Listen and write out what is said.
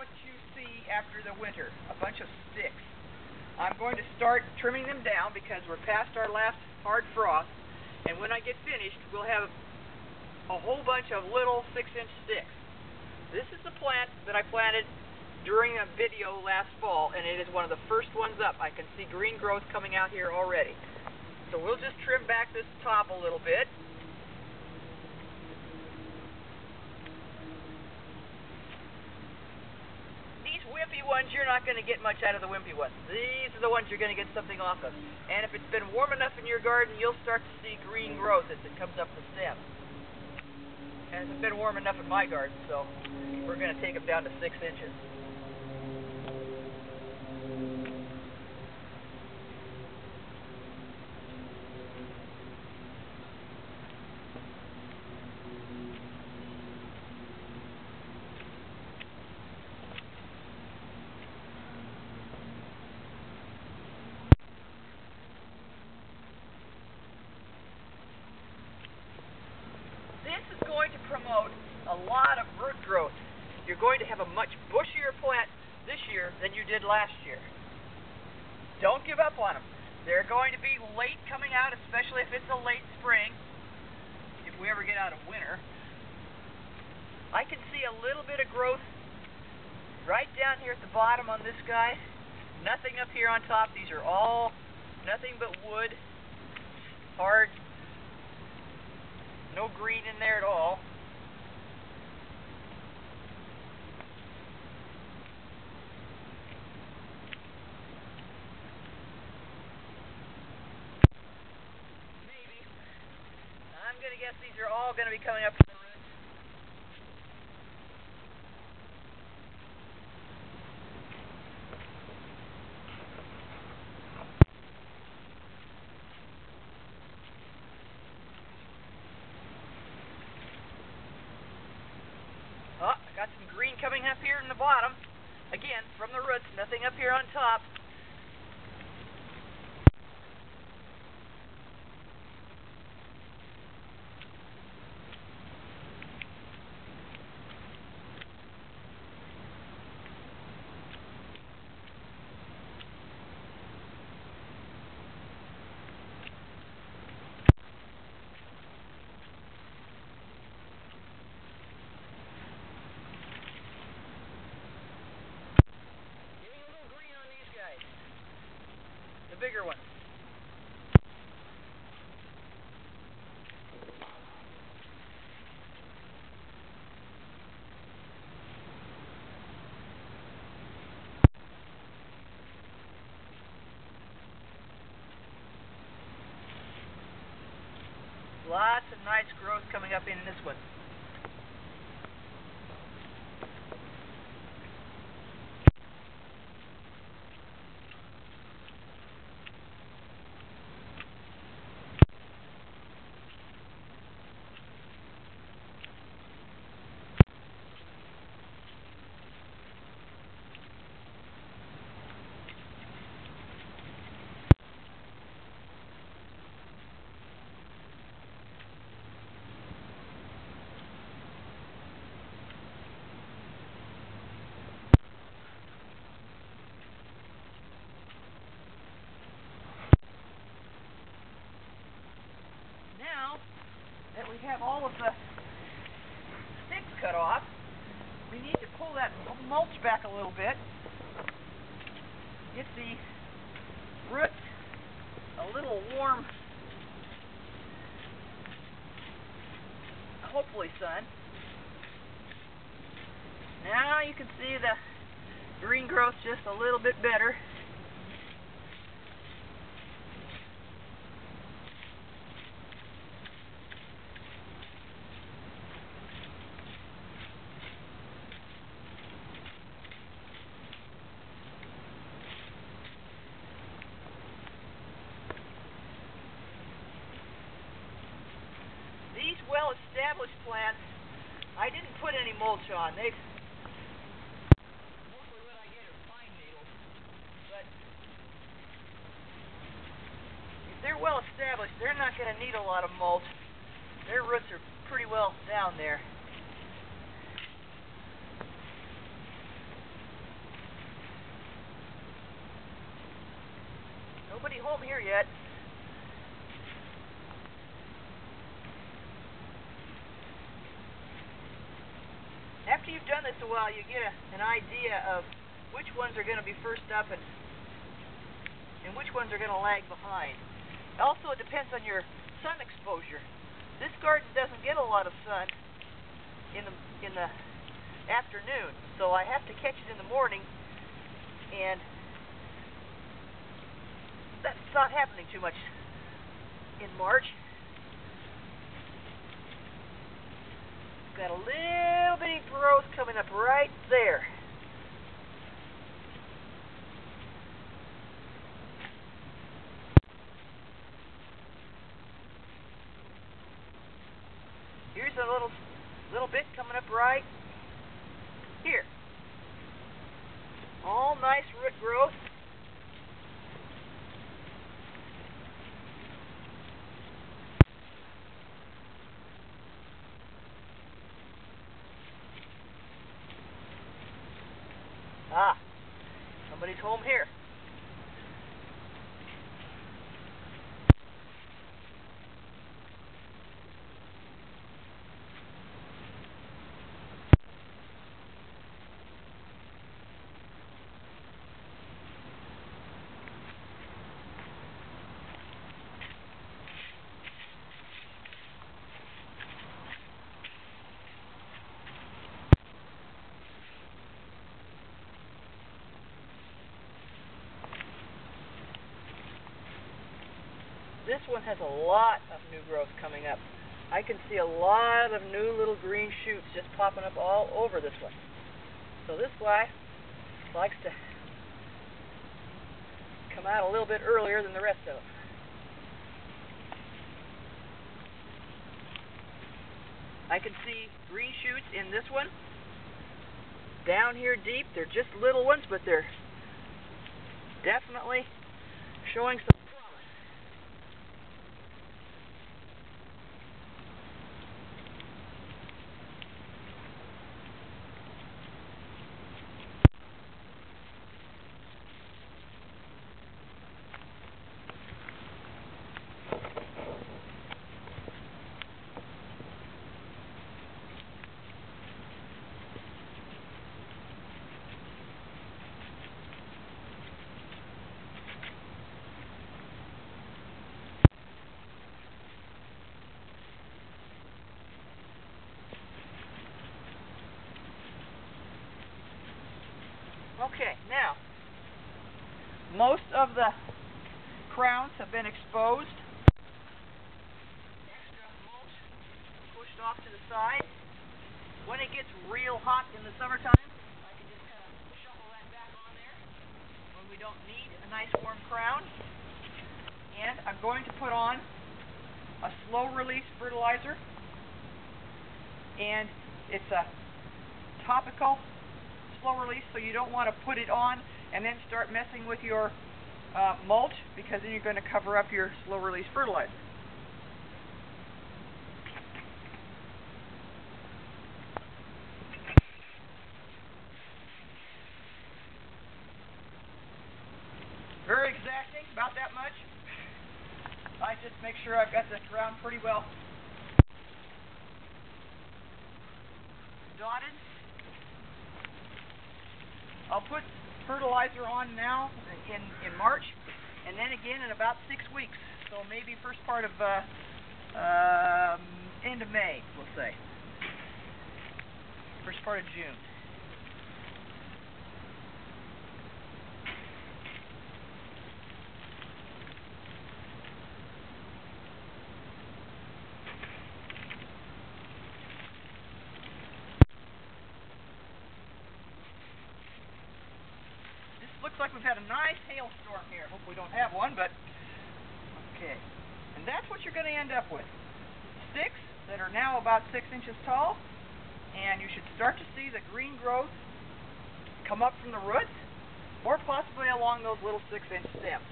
what you see after the winter, a bunch of sticks. I'm going to start trimming them down because we're past our last hard frost, and when I get finished, we'll have a whole bunch of little 6-inch sticks. This is the plant that I planted during a video last fall, and it is one of the first ones up. I can see green growth coming out here already. So we'll just trim back this top a little bit. These wimpy ones, you're not going to get much out of the wimpy ones. These are the ones you're going to get something off of. And if it's been warm enough in your garden, you'll start to see green growth as it comes up the stem. It hasn't been warm enough in my garden, so we're going to take them down to 6 inches. This is going to promote a lot of root growth. You're going to have a much bushier plant this year than you did last year. Don't give up on them. They're going to be late coming out, especially if it's a late spring, if we ever get out of winter. I can see a little bit of growth right down here at the bottom on this guy. Nothing up here on top. These are all nothing but wood, hard. No green in there at all. Maybe. I'm going to guess these are all going to be coming up from the roots. Oh, I got some green coming up here in the bottom. Again, from the roots, nothing up here on top. The bigger one. Lots of nice growth coming up in this one. Now that we have all of the sticks cut off, we need to pull that mulch back a little bit. Get the roots a little warm, hopefully sun. Now you can see the green growth just a little bit better. These well-established plants, I didn't put any mulch on. Mostly what I get are pine needles. But if they're well-established, they're not going to need a lot of mulch. Their roots are pretty well down there. home here yet. After you've done this a while, you get an idea of which ones are going to be first up and which ones are going to lag behind. Also, it depends on your sun exposure. This garden doesn't get a lot of sun in the afternoon, so I have to catch it in the morning, and that's not happening too much in March. Got a little bitty growth coming up right there. Here's a little bit coming up right here. All nice root growth. Ah, somebody's home here. This one has a lot of new growth coming up. I can see a lot of new little green shoots just popping up all over this one. So this guy likes to come out a little bit earlier than the rest of them. I can see green shoots in this one. Down here deep, they're just little ones, but they're definitely showing some promise. Okay, now, most of the crowns have been exposed. Extra mulch pushed off to the side. When it gets real hot in the summertime, I can just kind of shuffle that back on there when we don't need a nice warm crown. And I'm going to put on a slow release fertilizer. And it's a topical slow release, so you don't want to put it on and then start messing with your mulch, because then you're going to cover up your slow release fertilizer. Very exacting, about that much. I just make sure I've got the ground pretty well dotted. I'll put fertilizer on now in March, and then again in about 6 weeks. So maybe first part of end of May, we'll say. First part of June. Looks like we've had a nice hailstorm here. Hope we don't have one, but okay. And that's what you're going to end up with. Sticks that are now about 6 inches tall, and you should start to see the green growth come up from the roots, or possibly along those little 6-inch stems.